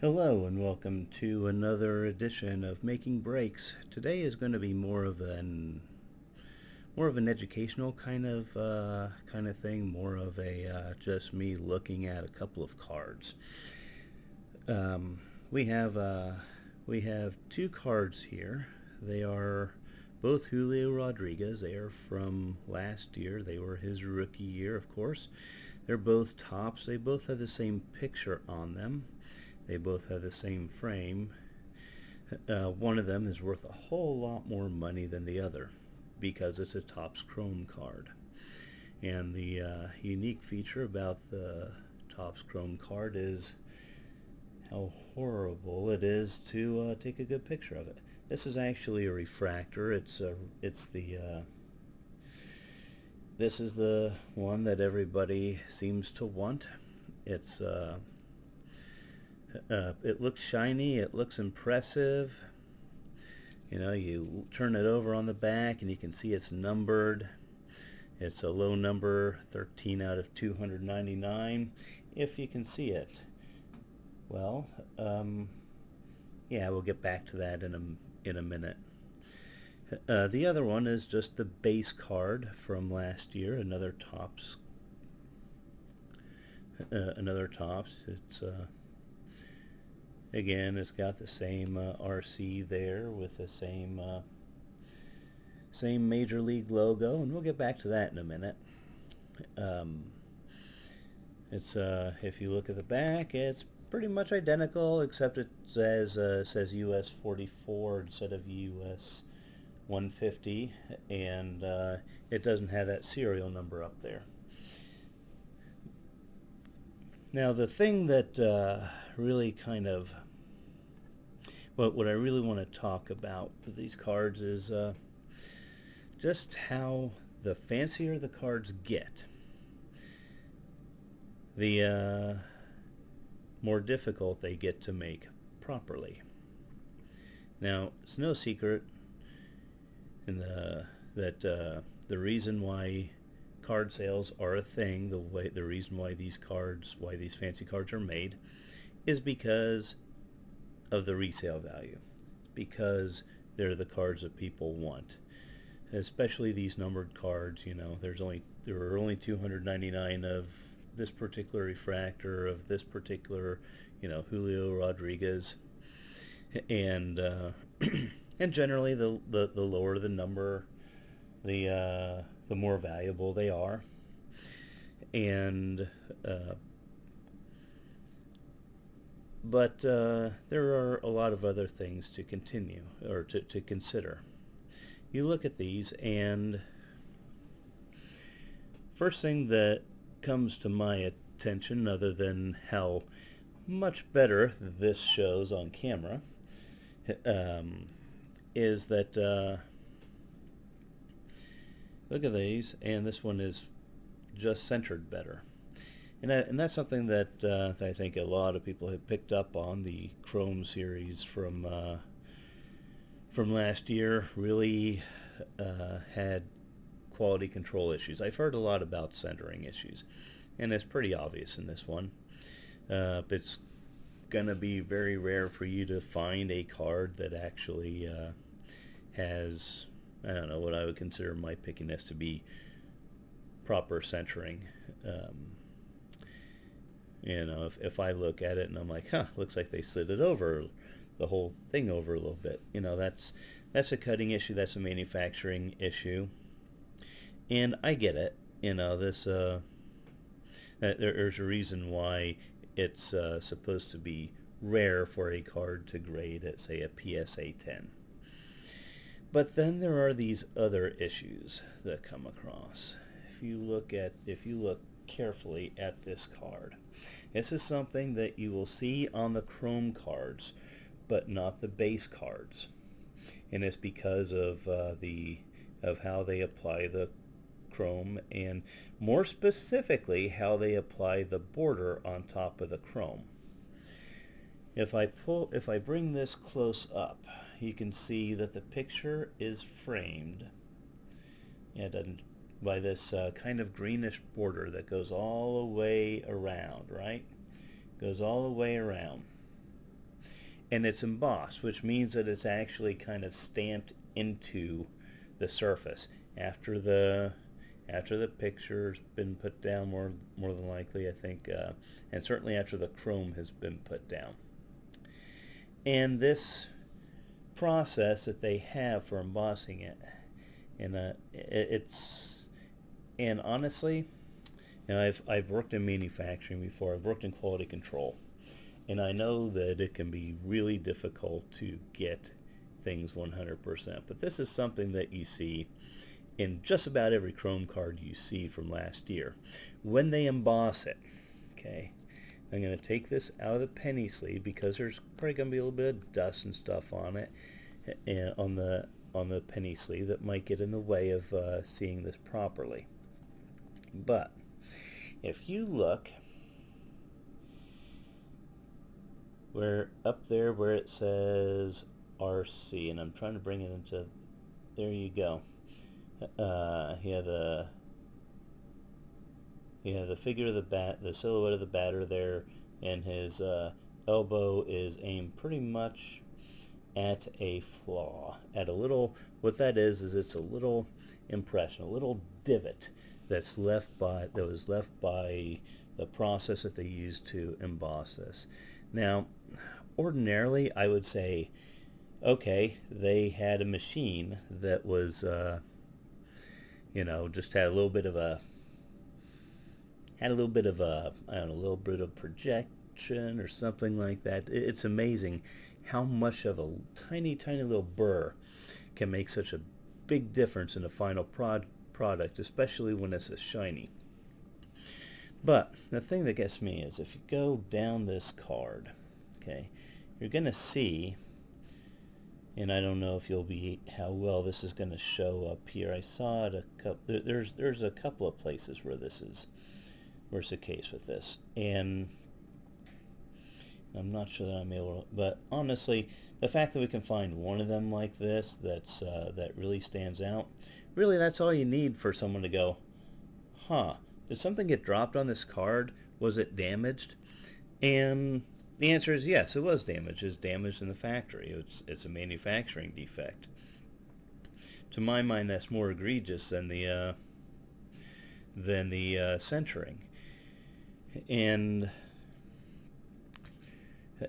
Hello and welcome to another edition of Making Breaks. Today is going to be more of an educational kind of thing, more of a just me looking at a couple of cards. Um, we have uh, we have two cards here. They are both Julio Rodriguez. They are from last year. They were his rookie year, of course. They're both tops. They both have the same picture on them. They both have the same frame. One of them is worth a whole lot more money than the other because it's a Topps Chrome card. And the unique feature about the Topps Chrome card is how horrible it is to take a good picture of it. This is actually a refractor. This is the one that everybody seems to want. It looks shiny. It looks impressive. You turn it over on the back and you can see it's numbered. It's a low number, 13 out of 299, if you can see it. Well, yeah, we'll get back to that in a minute. The other one is just the base card from last year, another Topps. It's again, it's got the same RC there with the same Major League logo, and we'll get back to that in a minute. Um, it's if you look at the back, it's pretty much identical, except it says US 44 instead of US 150, and it doesn't have that serial number up there. Now, the thing that really kind of what I really want to talk about with these cards is just how the fancier the cards get, the more difficult they get to make properly. Now, it's no secret that the reason why card sales are a thing, the reason why these fancy cards are made, is because of the resale value, because they're the cards that people want, especially these numbered cards. There are only 299 of this particular refractor, of this particular Julio Rodriguez, and and generally the lower the number, the more valuable they are. And but there are a lot of other things to continue or to consider. You look at these, and first thing that comes to my attention, other than how much better this shows on camera, is that look at these, and this one is just centered better. And that's something that I think a lot of people have picked up on. The Chrome series from last year really had quality control issues. I've heard a lot about centering issues, and it's pretty obvious in this one. It's going to be very rare for you to find a card that actually has, I don't know, what I would consider my pickiness to be proper centering. If I look at it and I'm like, looks like they slid it over, the whole thing over a little bit. That's a cutting issue. That's a manufacturing issue, and I get it. There's a reason why it's supposed to be rare for a card to grade at, say, a PSA 10. But then there are these other issues that come across. If you look carefully at this card, this is something that you will see on the Chrome cards, but not the base cards, and it's because of how they apply the Chrome, and more specifically how they apply the border on top of the Chrome. If I bring this close up, you can see that the picture is framed by this kind of greenish border that goes all the way around, right? Goes all the way around. and it's embossed, which means that it's actually kind of stamped into the surface after the picture's been put down, more than likely, I think, and certainly after the chrome has been put down. And this process that they have for embossing it, and and honestly, you know, I've worked in manufacturing before. I've worked in quality control, and I know that it can be really difficult to get things 100%. But this is something that you see in just about every Chrome card you see from last year. When they emboss it, okay, I'm going to take this out of the penny sleeve because there's probably going to be a little bit of dust and stuff on it, and on the penny sleeve that might get in the way of seeing this properly. But if you look where up there where it says RC, and I'm trying to bring it into, there you go. The figure of the silhouette of the batter there, and his elbow is aimed pretty much at a flaw, at a little, what that is it's a little impression, a little divot that was left by the process that they used to emboss this. Now, ordinarily I would say, okay, they had a machine that was just had a little bit of a I don't know, a little bit of projection or something like that. It's amazing how much of a tiny little burr can make such a big difference in the final product, especially when it's a shiny. But the thing that gets me is if you go down this card, okay, you're going to see, and I don't know if how well this is going to show up here. I saw it there's a couple of places where it's the case with this, and I'm not sure that I'm able to, but honestly, the fact that we can find one of them like this that really stands out, really that's all you need for someone to go, huh, did something get dropped on this card? Was it damaged? And the answer is yes, it was damaged. It's damaged in the factory. It's a manufacturing defect. To my mind, that's more egregious than the centering, and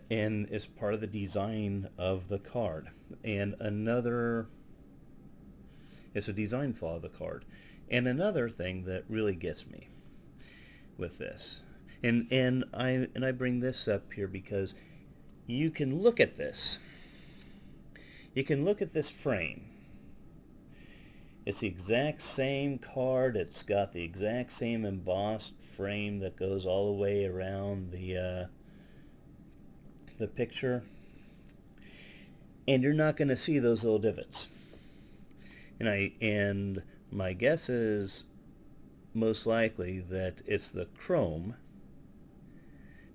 it's part of the design of the card. And it's a design flaw of the card. And another thing that really gets me with this, and I bring this up here because you can look at this. You can look at this frame. It's the exact same card. It's got the exact same embossed frame that goes all the way around the picture, and you're not going to see those little divots. And my guess is most likely that it's the chrome.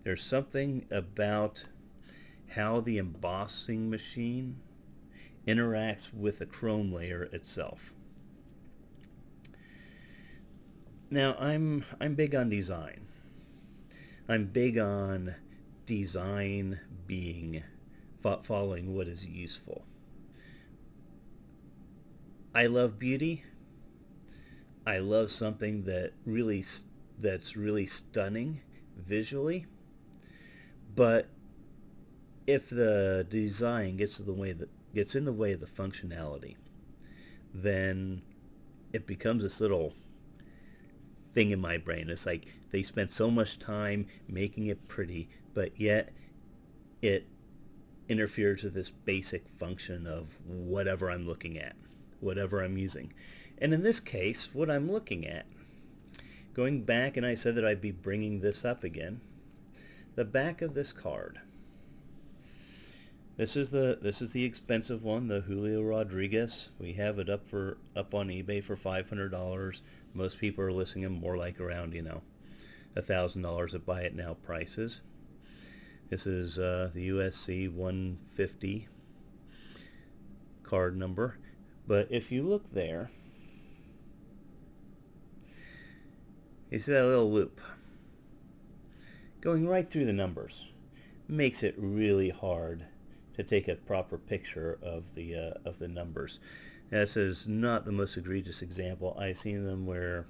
There's something about how the embossing machine interacts with the chrome layer itself. Now, I'm big on design. I'm big on design being following what is useful. I love beauty. I love something that's really stunning visually. But if the design gets in the way of the functionality, then it becomes this little thing in my brain. It's like they spent so much time making it pretty, but yet it interferes with this basic function of whatever I'm looking at, whatever I'm using. And in this case, what I'm looking at, going back, and I said that I'd be bringing this up again, the back of this card. This is the expensive one, the Julio Rodriguez. We have it up on eBay for $500. Most people are listing them more like around $1,000 at buy it now prices. This is the USC 150 card number. But if you look there, you see that little loop going right through the numbers. Makes it really hard to take a proper picture of the numbers. Now, this is not the most egregious example. I've seen them where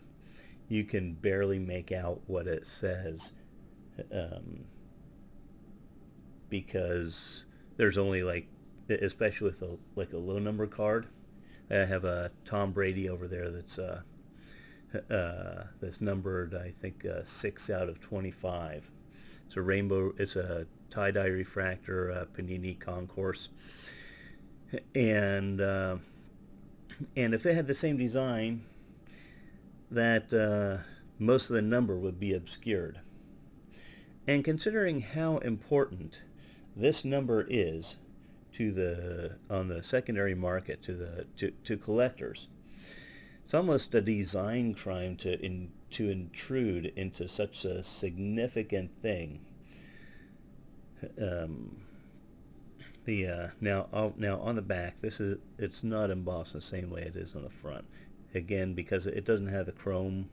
you can barely make out what it says, because there's only, like, especially with a low number card. I have a Tom Brady over there that's numbered, I think, 6 out of 25. It's a rainbow. It's a tie-dye refractor, Panini Concourse, and if it had the same design, that most of the number would be obscured. And considering how important this number is on the secondary market to collectors, it's almost a design crime to intrude into such a significant thing. Now on the back, it's not embossed the same way it is on the front. Again, because it doesn't have the chrome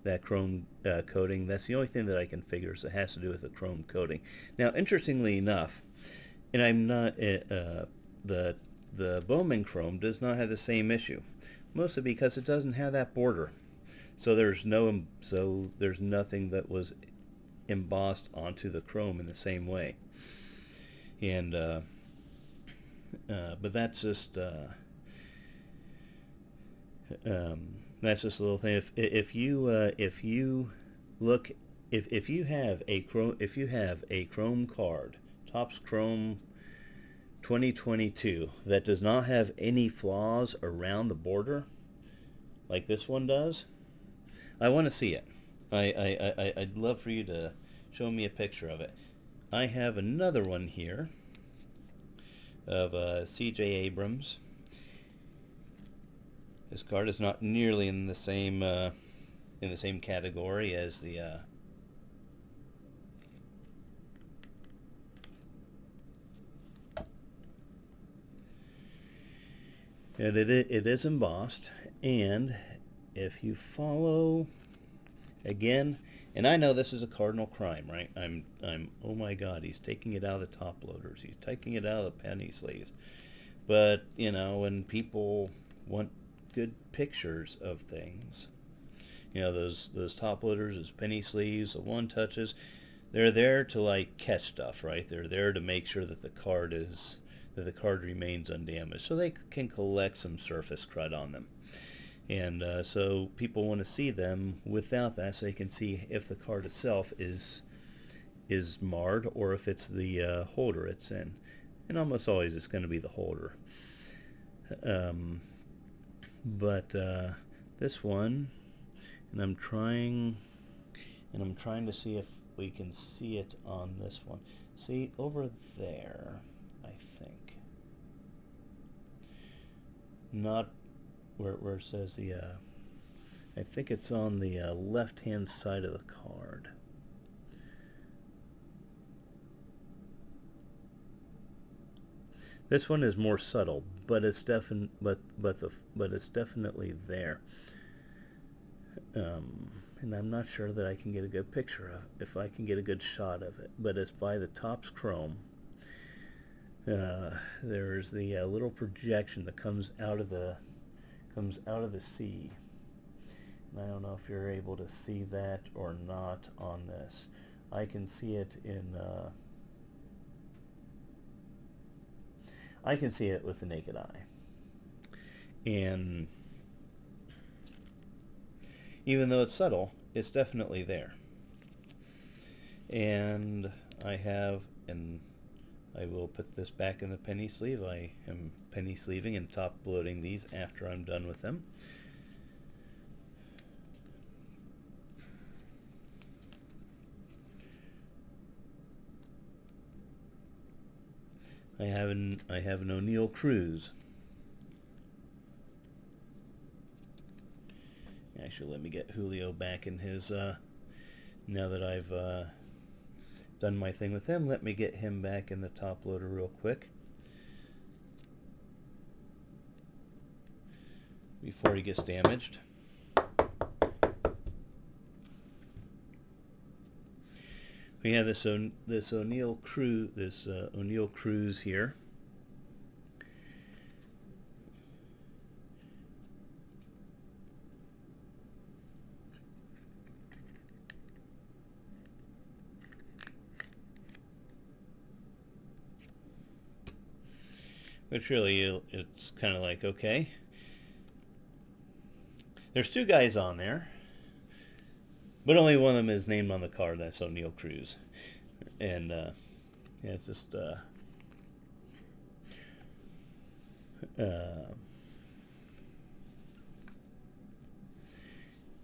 coating. That's the only thing that I can figure is it has to do with the chrome coating. Now, interestingly enough, and I'm not the Bowman chrome does not have the same issue, mostly because it doesn't have that border. So there's nothing that was embossed onto the chrome in the same way. And but that's just a little thing. If you have a chrome card, Topps Chrome 2022, that does not have any flaws around the border like this one does, I want to see it. I'd love for you to show me a picture of it. I have another one here of C.J. Abrams. This card is not nearly in the same category as the and it is embossed, and if you follow again, and I know this is a cardinal crime, right? I'm oh my God, he's taking it out of the top loaders, he's taking it out of the penny sleeves. But you know, when people want good pictures of things, you know, those top loaders, those penny sleeves, the one touches, they're there to like catch stuff, right? They're there to make sure that the card remains undamaged, so they can collect some surface crud on them. And so people want to see them without that, so they can see if the card itself is marred or if it's the holder it's in. And almost always it's going to be the holder. But this one, and I'm trying to see if we can see it on this one. See over there, I think. Not where it says the I think it's on the left hand side of the card. This one is more subtle, but it's but it's definitely there. And I'm not sure that I can get a good picture of if I can get a good shot of it, but it's by the Topps Chrome. There's the little projection that comes out of the C, and I don't know if you're able to see that or not on this. I can see it with the naked eye, and even though it's subtle, it's definitely there. And I will put this back in the penny sleeve. I am penny sleeving and top loading these after I'm done with them. I have an O'Neal Cruz. Actually, let me get Julio back in his, now that I've done my thing with him, let me get him back in the top loader real quick before he gets damaged. we have this O'Neill cruise here. Which really, it's kind of like, okay, there's two guys on there, but only one of them is named on the card. That's O'Neill Cruz, and yeah, it's just and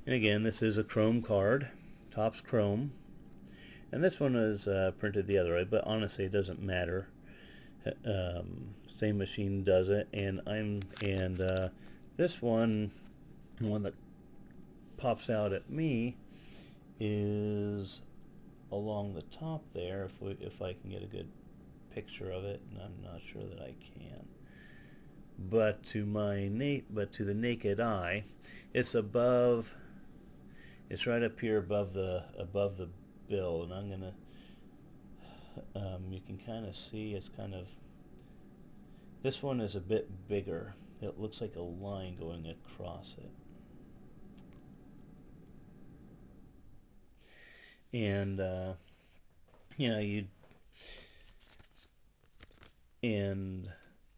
again, this is a chrome card, Topps chrome, and this one is printed the other way. But honestly, it doesn't matter. Same machine does it, and this one that pops out at me is along the top there. If I can get a good picture of it, and I'm not sure that I can. But to the naked eye, it's above. It's right up here above the bill, and I'm gonna. You can kind of see it's kind of. This one is a bit bigger. It looks like a line going across it. And and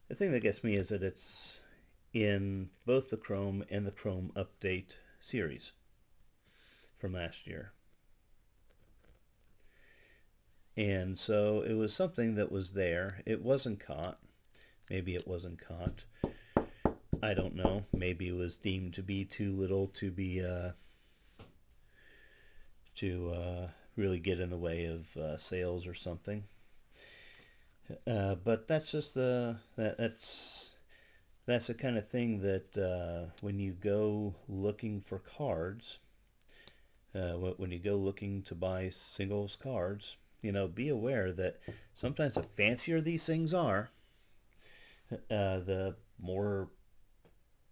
the thing that gets me is that it's in both the Chrome and the Chrome Update series from last year. And so it was something that was there. It wasn't caught. Maybe it wasn't caught. I don't know. Maybe it was deemed to be too little to be really get in the way of sales or something. But that's just that's the kind of thing that when you go looking for cards, when you go looking to buy singles cards, be aware that sometimes the fancier these things are, the more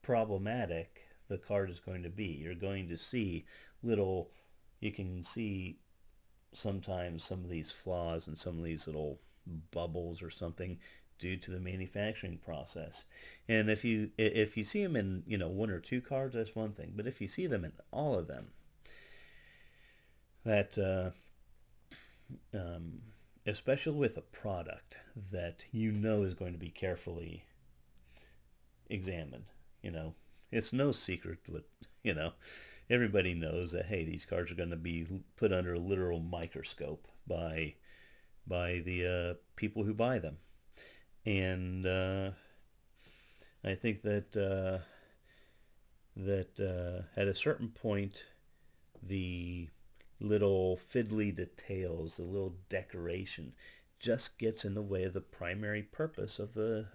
problematic the card is going to be. You're going to see you can see sometimes some of these flaws and some of these little bubbles or something due to the manufacturing process. And if you see them in one or two cards, that's one thing. But if you see them in all of them, that especially with a product that is going to be carefully examined, it's no secret what everybody knows that, hey, these cards are going to be put under a literal microscope by the people who buy them. And I think that at a certain point, the little fiddly details, the little decoration, just gets in the way of the primary purpose of the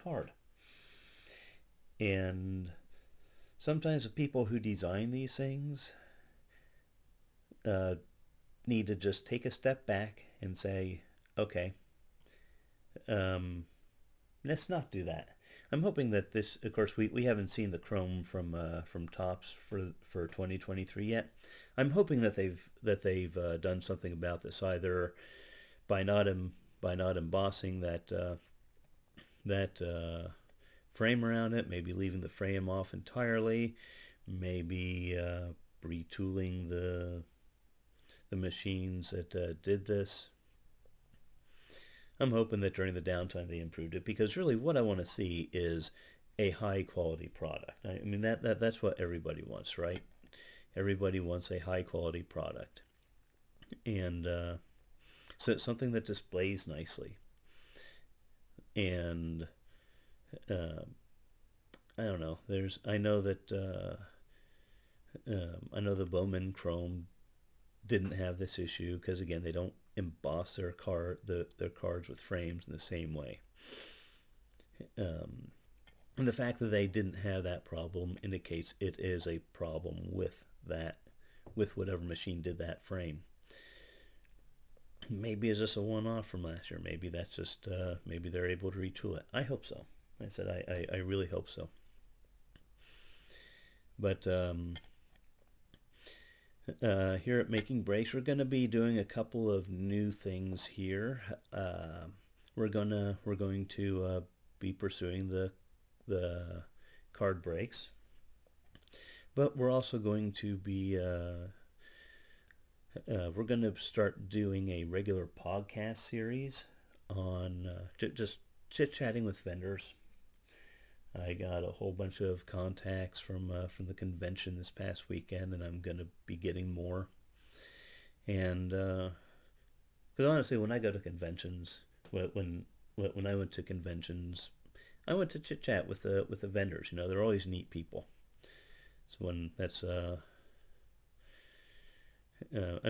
card. And sometimes the people who design these things need to just take a step back and say, okay, let's not do that. I'm hoping that this, of course, we haven't seen the Chrome from Topps for 2023 yet. I'm hoping that they've done something about this, either by not embossing that frame around it, maybe leaving the frame off entirely, maybe retooling the machines that did this. I'm hoping that during the downtime they improved it, because really what I want to see is a high quality product. I mean that's what everybody wants, right? Everybody wants a high quality product, and so it's something that displays nicely. And I don't know. I know that I know the Bowman Chrome didn't have this issue because, again, they don't emboss their cards with frames in the same way. And the fact that they didn't have that problem indicates it is a problem with whatever machine did that frame. Maybe it's just a one-off from last year. Maybe that's just maybe they're able to retool it. I hope so. I said I really hope so. But Here at Making Breaks, we're going to be doing a couple of new things here. We're going to be pursuing the card breaks, but we're also going to be we're going to start doing a regular podcast series on just chit chatting with vendors. I got a whole bunch of contacts from the convention this past weekend, and I'm going to be getting more. And because honestly, when I go to conventions, when I went to conventions, I went to chit chat with the vendors. You know, they're always neat people. So when that's I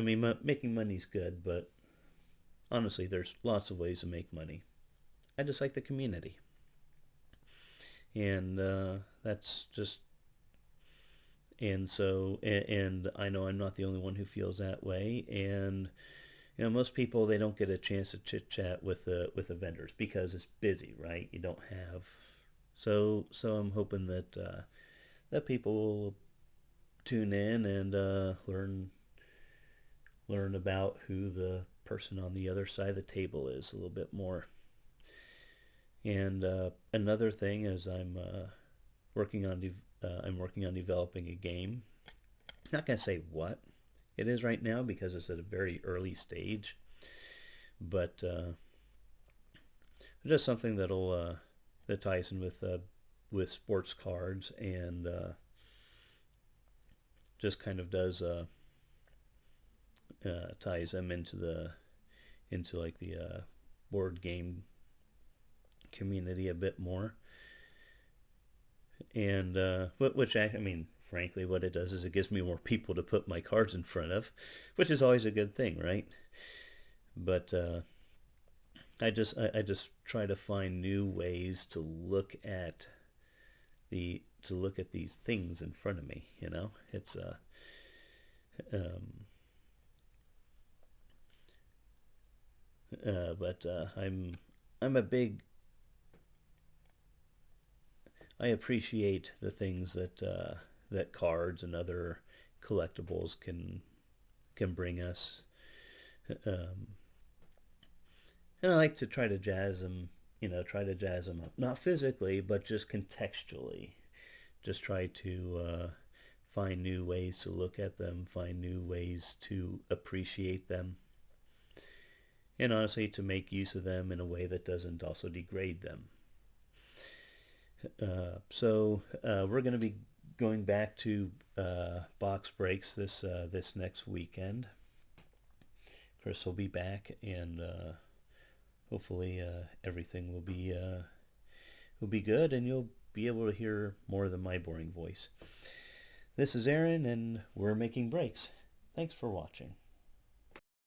mean, making money's good, but honestly, there's lots of ways to make money. I just like the community, and that's just and I know I'm not the only one who feels that way. And you know, most people, they don't get a chance to chit chat with the vendors because it's busy, right? You don't have so I'm hoping that that people will tune in and learn about who the person on the other side of the table is a little bit more. And another thing is working on I'm working on developing a game. Not gonna say what it is right now because it's at a very early stage, but just something that ties in with sports cards and just kind of does ties them into like the board game community a bit more. And which I mean, frankly, what it does is it gives me more people to put my cards in front of, which is always a good thing, right? But I just try to find new ways to look at these things in front of me. You know, it's um, but I'm a big I appreciate the things that cards and other collectibles can bring us. Um, and I like to try to jazz them, you know, try to jazz them up, not physically, but just contextually. Just try to find new ways to look at them, find new ways to appreciate them, and honestly to make use of them in a way that doesn't also degrade them. We're going to be going back to box breaks this next weekend. Chris will be back, and hopefully everything will be good, and you'll be able to hear more than my boring voice. This is Aaron, and we're making breaks. Thanks for watching.